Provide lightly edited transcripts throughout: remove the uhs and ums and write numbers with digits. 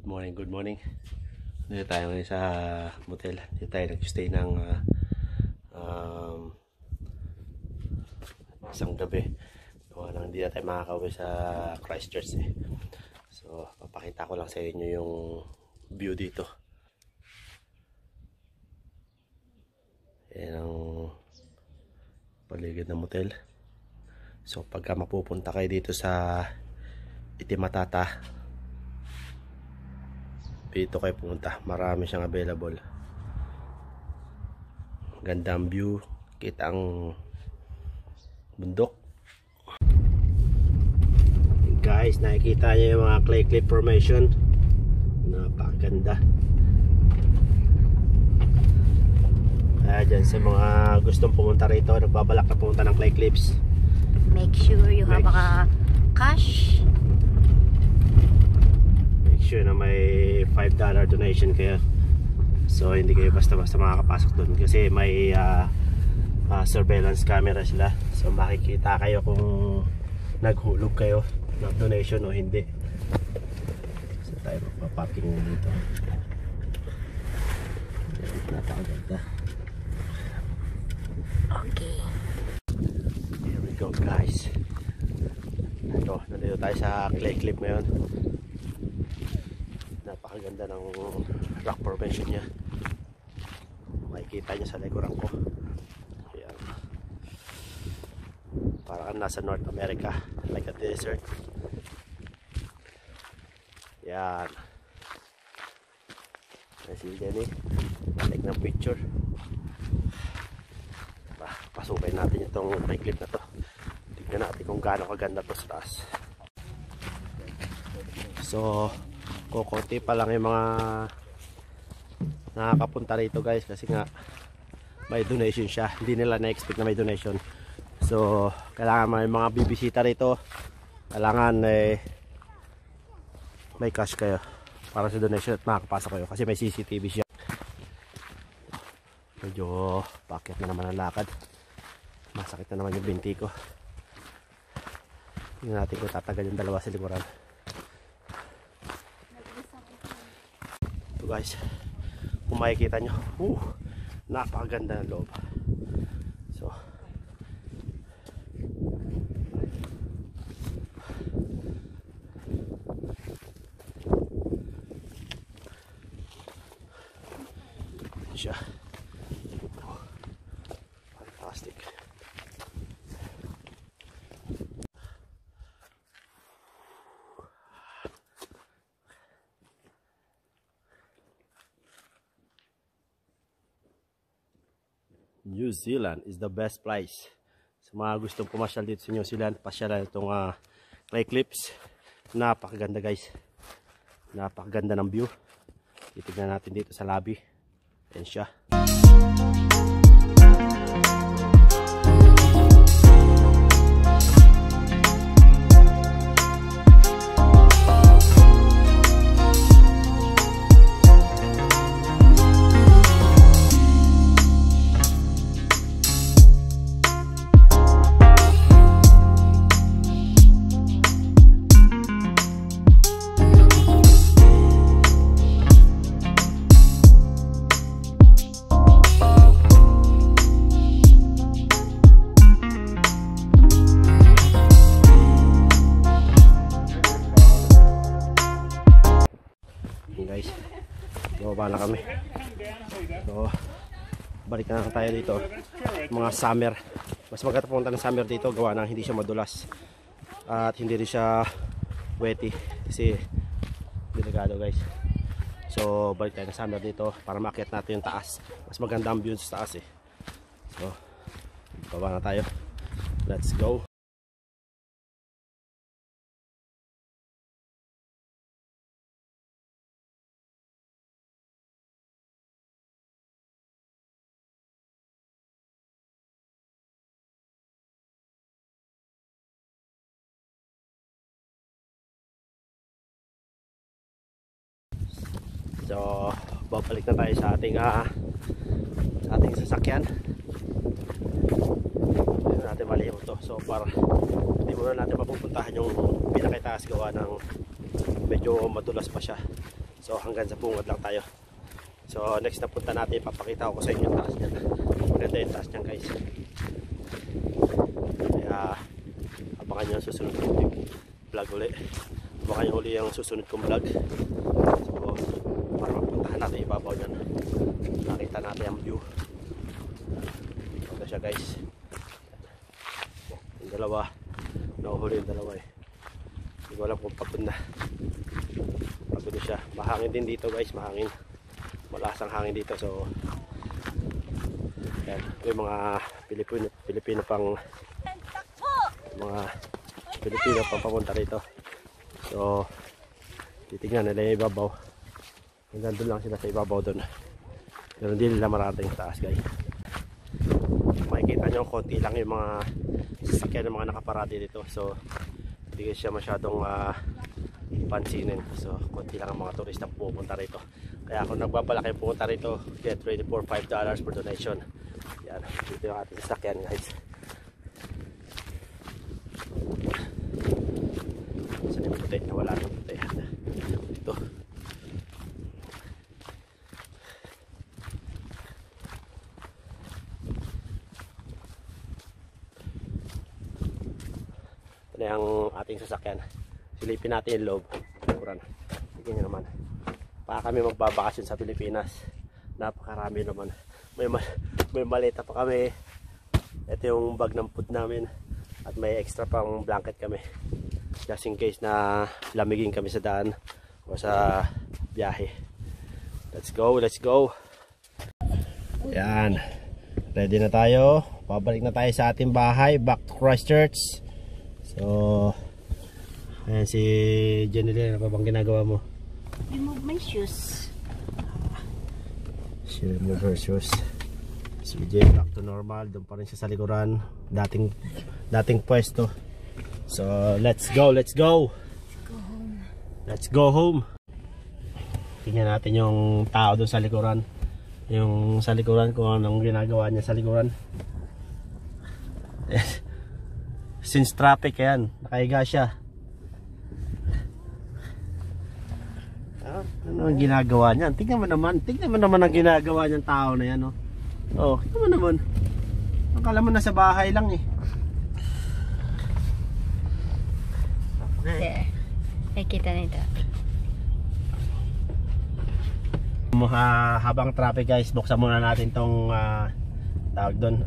Good morning, good morning. Dito tayo ngayon sa motel. Dito tayo nag-stay ng isang gabi. Hindi na tayo makakauwi sa Christchurch eh. So, papakita ko lang sa inyo yung view dito. Yan ang paligid ng motel. So, pagka mapupunta kayo dito sa Itimatata, dito kayo pumunta. Marami siyang available. Gandang view. Kita ang bundok. Guys, nakikita niyo yung mga clay cliff formation. Napakaganda. Kaya dyan sa mga gustong pumunta rito, nagbabalak na pumunta ng clay cliffs, make sure you have a cash. Make sure na may $5 donation kayo. So hindi kayo basta-basta makakapasok doon kasi may surveillance camera sila. So makikita kayo kung naghulog kayo ng donation o hindi. So tayo magpaparking dito. Napakaganda. Okay. Here we go guys. Ito, nandito tayo sa clay cliff ngayon. Napakaganda ng rock formation niya. Makikita niyo sa likuran ko. Ayan. Parang nasa North America, like a desert. Yan. Si Jenny, balik ng picture. Pasukin natin itong clay cliff na to. Tignan natin kung gaano kaganda to sa taas. So, kukunti pa lang yung mga nakakapunta rito guys kasi nga may donation siya. Hindi nila na-expect na may donation. So, kailangan may mga bibisita rito. Kailangan may cash kayo para sa donation at makakapasok kayo kasi may CCTV siya. Medyo pakit na naman ang lakad. Masakit na naman yung binti ko. Tingnan natin kung tatagal yung dalawa sa likuran. Ito guys, kung makikita nyo, napakaganda ng loob. So, siya. Fantastic. New Zealand is the best place. Sa mga gustong pumasyal dito sa New Zealand, pasyalan itong clay cliffs. Napakaganda guys. Napakaganda ng view. Titignan natin dito sa lobby. Ayan siya. Guys, baba na kami. So, balik na tayo dito. Mga summer, mas maganda pumunta ng summer dito gawa ng hindi siya madulas at hindi rin siya wetty kasi delikado guys. So balik tayo ng summer dito para maakyat natin yung taas. Mas maganda ang view sa taas eh. So baba na tayo. Let's go. So, babalik na tayo sa ating sasakyan. Hindi natin maliho to. So, para hindi muna natin mapupuntahan yung pinakitaas gawa ng medyo madulas pa siya. So hanggang sa bungad lang tayo. So next na punta natin, papakita ko sa inyo yung taas niyan. Maganda yung taas niyan guys. Kaya abangan nyo ang susunod kong vlog ulit. Abangan nyo ulit ang susunod kong vlog. So para mapuntahan natin ibabaw niyan. Nakita natin ang view. Ito siya guys. Yung dalawa. Nauhuli yung dalawa eh. Hindi ko alam kung pagod na. Pagod siya. Mahangin din dito guys. Mahangin. Malakas ang hangin dito. So yan. Yung mga Pilipino pang mga Pilipino pang papunta rito. So titignan nila yung ibabaw. Hanggang doon lang sila sa ibabaw doon. Pero hindi nila marating yung taas guys. Makikita nyo konti lang yung mga sasakyan ng mga nakaparati dito. So hindi siya masyadong pansinin. So konti lang ang mga turista pupunta rito. Kaya kung nagbabalak kayo pupunta rito, get ready for $5 per donation. Yan, dito yung ating sasakyan guys. Saan yung puti? Wala nang puti. Dito. Ito na yung ating sasakyan. Silipin natin yung loob. Kuran. Tingnan nyo naman. Para kami magbabakasyon sa Pilipinas. Napakarami naman. May maleta pa kami. Ito yung bag ng food namin. At may extra pang blanket kami. Just in case na lamigin kami sa daan o sa biyahe. Let's go, let's go. Yan. Ready na tayo. Pabalik na tayo sa ating bahay. Back to Christchurch. So, ayan si Jenny, ano pa bang ginagawa mo? Remove my shoes. She removed her shoes. Si Jen back to normal. Doon pa rin siya sa likuran. Dating pwesto. So, let's go, let's go. Let's go home. Tingnan natin yung tao doon sa likuran. Yung sa likuran, kung anong ginagawa niya sa likuran. Since traffic yan, nakahiga siya. Ano ang ginagawa niyan? Tingnan mo naman ang ginagawa niyang tao na yan, oh. Oh, tingnan mo naman. Akala mo nasa bahay lang eh. There. Nakikita nito. Habang traffic guys, buksan muna natin tong tawag doon,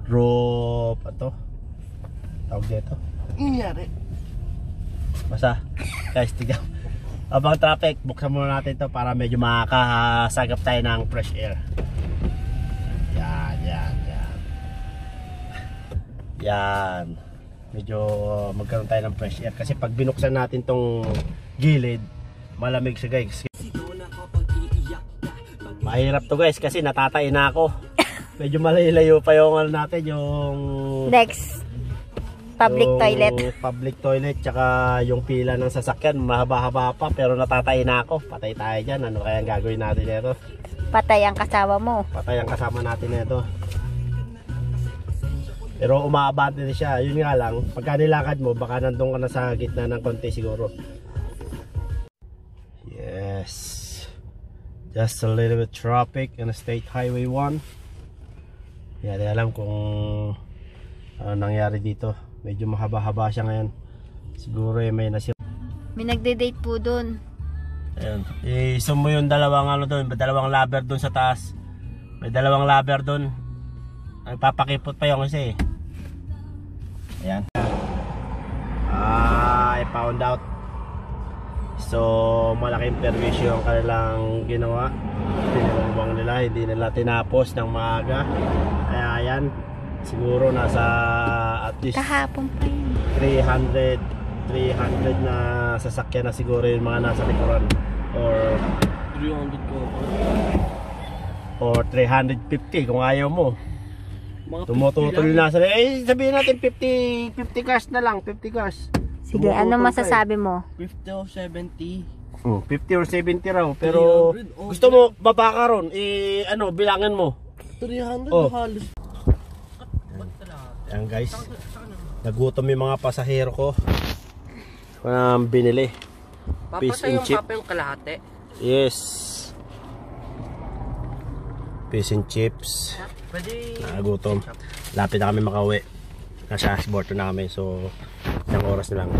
roof, ato tawag dito. Inyari. Basta guys, tignan. Habang traffic, buksan muna natin to para medyo makakasagap tayo ng fresh air. Yan. Medyo magkaroon tayo ng fresh air kasi pag binuksan natin tong gilid, malamig siya guys. Mahirap to guys kasi natatay na ako. Medyo malayo pa yung ano natin, yung Next. Public toilet. Public toilet tsaka yung pila ng sasakyan mahaba-haba pa pero natatay na ako. Patay tayo dyan. Ano kaya ang gagawin natin nito? Patay ang kasama mo. Patay ang kasama natin nito. Pero umaabante na siya. Yun nga lang, pagka nilakad mo baka nandun ka na sa gitna ng konti siguro. Yes. Just a little bit traffic on State Highway 1. Hindi alam kung ano nangyari dito. Medyo mahaba-haba siya ngayon. Siguro may nasira. May nagde-date po dun. Ayun. I-zoom mo yung dalawang ano doon, dalawang laber doon sa taas. May dalawang laber doon. Nagpapakipot pa yung kasi. Ayan. I found out. So, malaking perwisyo ang kanilang ginawa. Tinulungan nila, hindi nila tinapos ng maaga. Kaya ayan, siguro nasa at least Kahapon pa yun. 300 na sasakyan na siguro yung mga nasa likuran. Or 350 kung ayaw mo. Tumutuloy na sila. Eh, sabihin natin 50 cars na lang, 50 cars. Sige, ano masasabi mo? 50 or 70. 50 or 70 raw. Pero gusto mo baba ka ron, ano, bilangan mo. 300 Oh. halos. Ayan guys, nagutom yung mga pasahero ko. Walang binili. Fish Papasa and yung chip. papa yung kalahati. Yes. Fish and chips. Pwede. Gutom. Lapit na kami makauwi. Nasa Borto na kami. So, isang oras na lang.